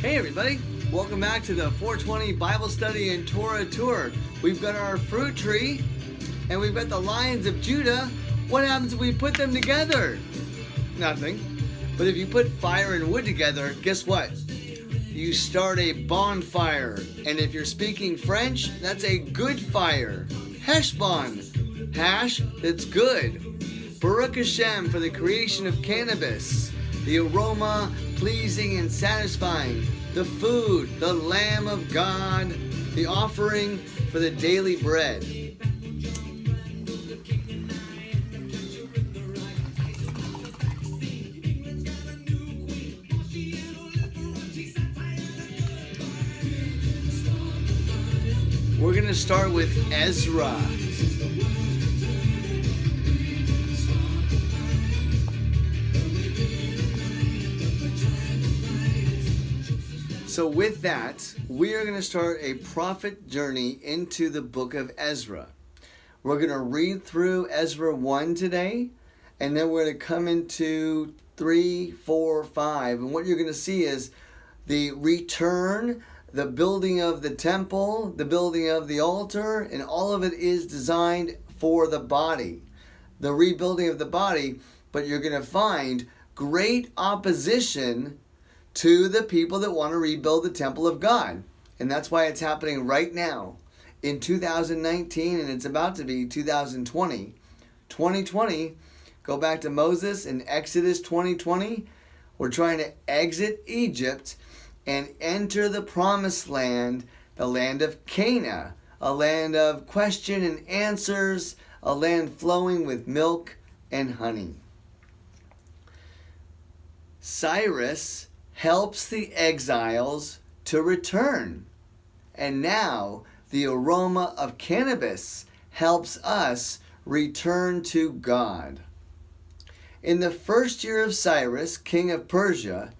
Hey everybody, welcome back to the 420 Bible Study and Torah Tour. We've got our fruit tree and we've got the lions of Judah. What happens if we put them together? Nothing. But if you put fire and wood together, guess what? You start a bonfire. And if you're speaking French, that's a good fire. Heshbon. Hash, that's good. Baruch Hashem for the creation of cannabis. The aroma, pleasing and satisfying. The food, the Lamb of God. The offering for the daily bread. We're going to start with Ezra. So with that, we are going to start a prophet journey into the book of Ezra. We're going to read through Ezra 1 today, and then we're going to come into 3, 4, 5. And what you're going to see is the return, the building of the temple, the building of the altar, and all of it is designed for the body. The rebuilding of the body, but you're going to find great opposition to the people that want to rebuild the temple of God. And that's why it's happening right now in 2019, and it's about to be 2020. 2020, go back to Moses in Exodus 2020. We're trying to exit Egypt and enter the promised land, the land of Canaan, a land of question and answers, a land flowing with milk and honey. Cyrus helps the exiles to return. And now the aroma of cannabis helps us return to God. In the first year of Cyrus, king of Persia,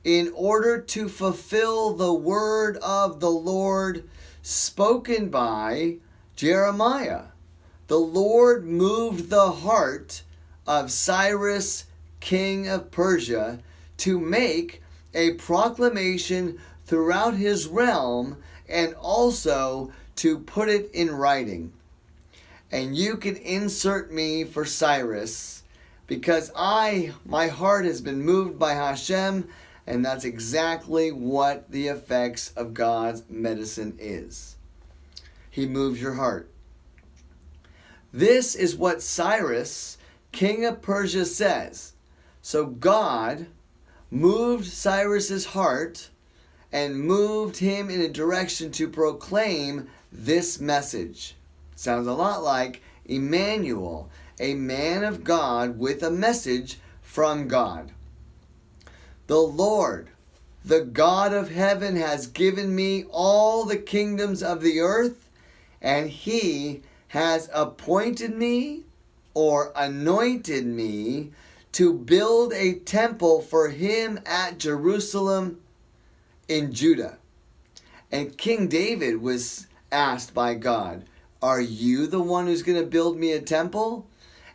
in order to fulfill the word of the Lord spoken by Jeremiah, the Lord moved the heart of Cyrus, king of Persia, to make a proclamation throughout his realm and also to put it in writing. And you can insert me for Cyrus because my heart has been moved by Hashem, and that's exactly what the effects of God's medicine is. He moves your heart. This is what Cyrus, king of Persia, says. So God moved Cyrus's heart and moved him in a direction to proclaim this message. Sounds a lot like Emmanuel, a man of God with a message from God. The Lord, the God of heaven, has given me all the kingdoms of the earth, and he has appointed me or anointed me to build a temple for him at Jerusalem in Judah. And King David was asked by God, are you the one who's going to build me a temple?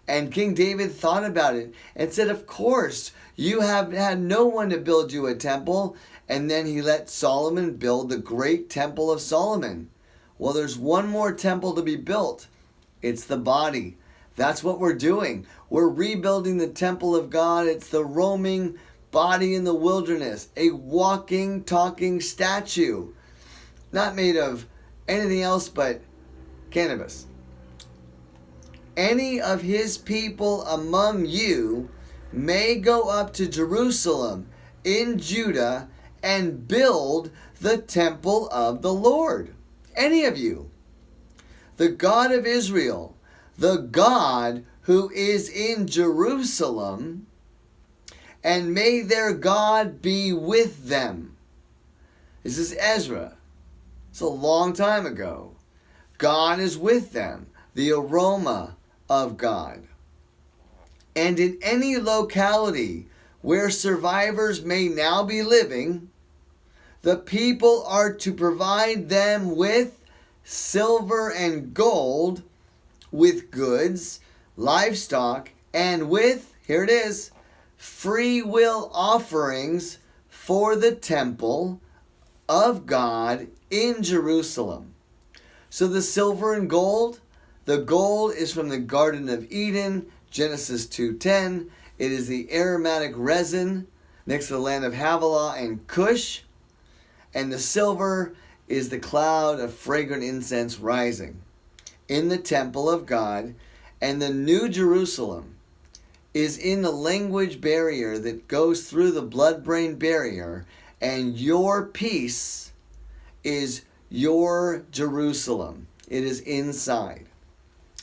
And King David thought about it and said, of course, you have had no one to build you a temple. And then he let Solomon build the great temple of Solomon. Well, there's one more temple to be built. It's the body. That's what we're doing. We're rebuilding the temple of God. It's the roaming body in the wilderness, a walking, talking statue, not made of anything else but cannabis. Any of his people among you may go up to Jerusalem in Judah and build the temple of the Lord. Any of you. The God of Israel, the God who is in Jerusalem, and may their God be with them. This is Ezra. It's a long time ago. God is with them, the aroma of God. And in any locality where survivors may now be living, the people are to provide them with silver and gold, with goods, livestock, and with, here it is, free will offerings for the temple of God in Jerusalem. So the silver and gold, the gold is from the Garden of Eden, Genesis 2:10. It is the aromatic resin next to the land of Havilah and Cush. And the silver is the cloud of fragrant incense rising in the temple of God. And the New Jerusalem is in the language barrier that goes through the blood-brain barrier. And your peace is your Jerusalem. It is inside.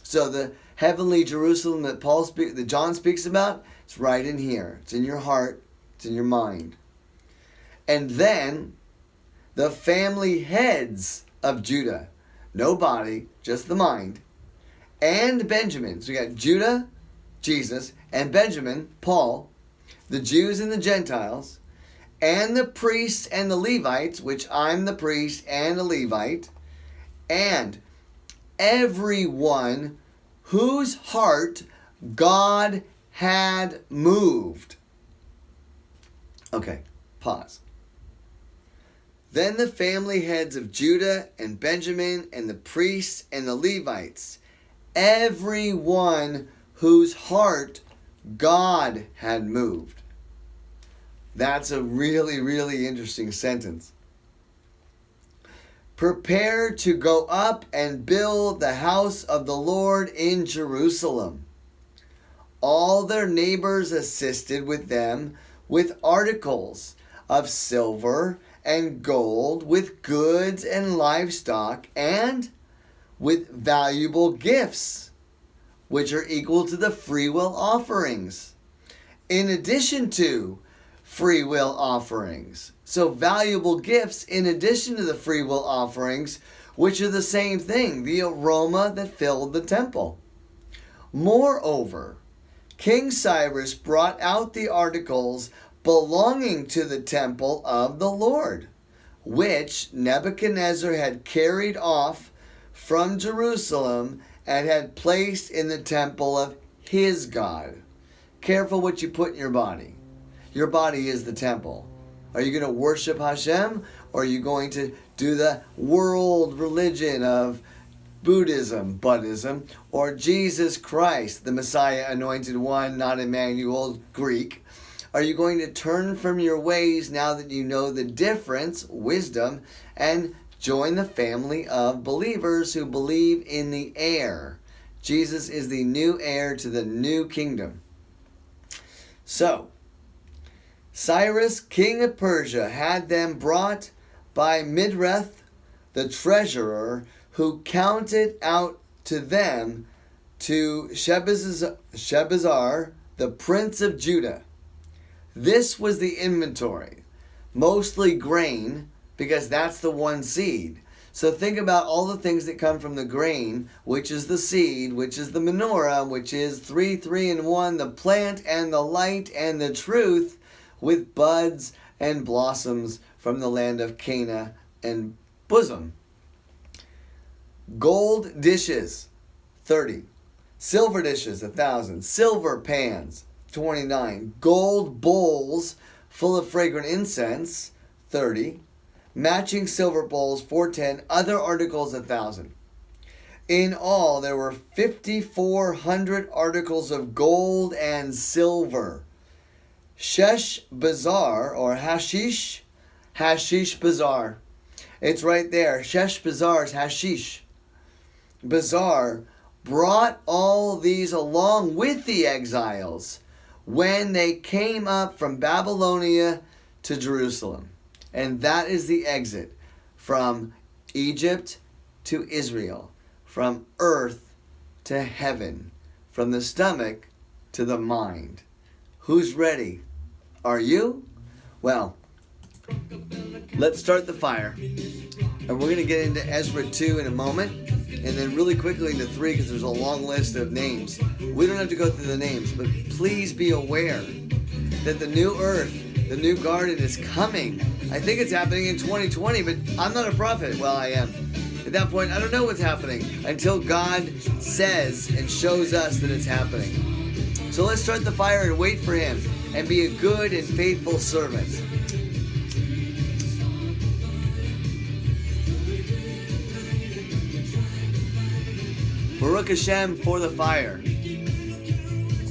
So the heavenly Jerusalem that John speaks about, it's right in here. It's in your heart. It's in your mind. And then the family heads of Judah, no body, just the mind, and Benjamin. So we got Judah, Jesus, and Benjamin, Paul, the Jews and the Gentiles, and the priests and the Levites, which I'm the priest and a Levite, and everyone whose heart God had moved. Okay, pause. Then the family heads of Judah and Benjamin and the priests and the Levites, everyone whose heart God had moved. That's a really, really interesting sentence. Prepare to go up and build the house of the Lord in Jerusalem. All their neighbors assisted with them with articles of silver and gold, with goods and livestock, and with valuable gifts, which are equal to the freewill offerings, in addition to freewill offerings. So valuable gifts in addition to the freewill offerings, which are the same thing, the aroma that filled the temple. Moreover, King Cyrus brought out the articles belonging to the temple of the Lord, which Nebuchadnezzar had carried off from Jerusalem and had placed in the temple of his God. Careful what you put in your body. Your body is the temple. Are you going to worship Hashem, or are you going to do the world religion of Buddhism, or Jesus Christ, the Messiah, anointed one, not Emmanuel, Greek? Are you going to turn from your ways now that you know the difference, wisdom, and join the family of believers who believe in the heir? Jesus is the new heir to the new kingdom. So, Cyrus, king of Persia, had them brought by Midreth, the treasurer, who counted out to them to Shebazar, the prince of Judah. This was the inventory, mostly grain, because that's the one seed. So think about all the things that come from the grain, which is the seed, which is the menorah, which is 3 in 1, the plant and the light and the truth, with buds and blossoms from the land of Cana and Bosom. Gold dishes, 30. Silver dishes, 1,000. Silver pans, 29. Gold bowls full of fragrant incense, 30. Matching silver bowls, 410. Other articles, 1,000. In all, there were 5,400 articles of gold and silver. Hashish Bazaar, or Hashish Bazaar. It's right there. Hashish Bazaar is Hashish Bazaar brought all these along with the exiles when they came up from Babylonia to Jerusalem. And that is the exit from Egypt to Israel, from earth to heaven, from the stomach to the mind. Who's ready? Are you? Well, let's start the fire. And we're going to get into Ezra 2 in a moment, and then really quickly into 3 because there's a long list of names. We don't have to go through the names, but please be aware that the new earth, the new garden is coming. I think it's happening in 2020, but I'm not a prophet. Well, I am. At that point, I don't know what's happening until God says and shows us that it's happening. So let's start the fire and wait for Him and be a good and faithful servant. Baruch Hashem for the fire.